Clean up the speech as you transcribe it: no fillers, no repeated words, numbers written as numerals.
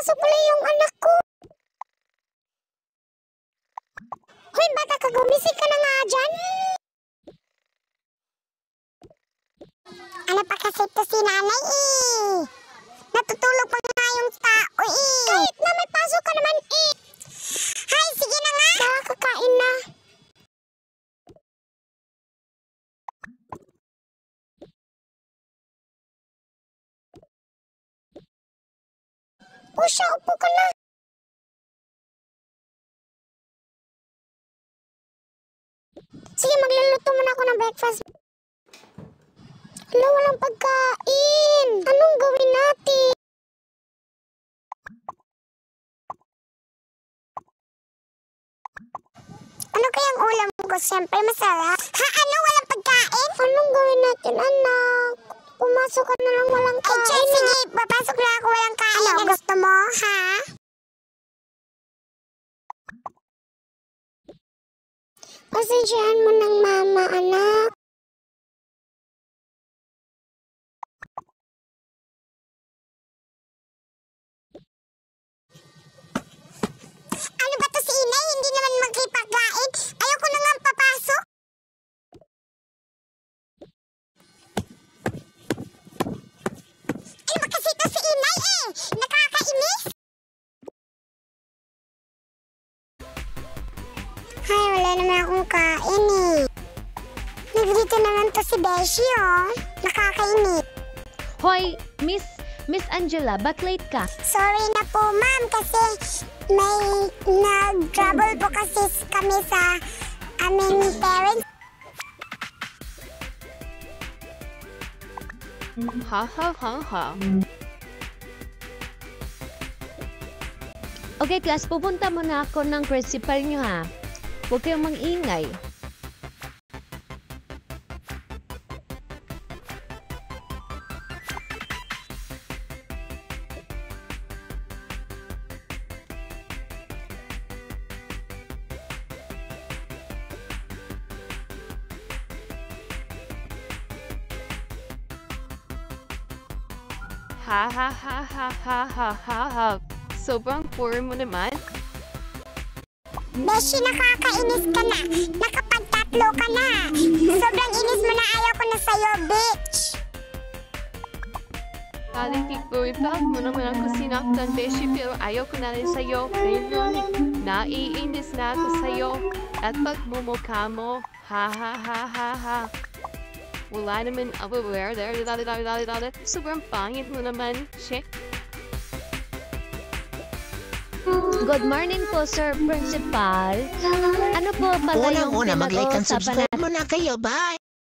Papasok pala yung anak ko. Hoy, bata ka, gumising ka na nga dyan. Ano pa kasi ito si nanay eh. Natutulog pa nga yung tao eh. Kahit na may pasok ka naman eh. Hay, sige na nga. Nakakakain na. O siya, upo ka na. Sige, magluluto muna ako ng breakfast. Hala, walang pagkain. Anong gawin natin? Ano kayang ulam ko? Siyempre masarap. Ha? Ano? Walang pagkain? Anong gawin natin, anak? Pumasok ka na lang walang kain. Ay, sige. Papasok na ako walang kain. Ano gusto mo, ha? Pasensyahan mo ng mama, anak. Ano ba to si Inay? Hindi naman magkipagkain. Ayoko na nga papasok. Ano ba kasi to si Inay eh? Nakakainis. Ay, wala naman akong kain eh. Nagrito naman to si Beshi oh. Nakakainis. Hoy, Miss Angela, ba't late ka? Sorry na po ma'am kasi may nag-trouble po kasi kami sa aming parents. Ha. Okay, class, pupunta muna ako ng principal nyo ha. Huwag kayong mang-ingay. Ha. Sobrang poor mo naman. Beshi, nakakainis ka na. Nakapagtatlo ka na. Sobrang inis mo na, ayaw ko na sa'yo, bitch. Ikipag mo naman ako sinaktan, Beshi, pero ayaw ko na rin sa'yo. Ngayon, naiinis na ako sa'yo. At pagmumukha mo, ha. Wala naman aware there. Sobrang pangit mo naman, shit. Good morning po, Sir Principal. Ano po pala yung Unang-una, mag-like and pinag-uusapan subscribe mo na kayo. Bye!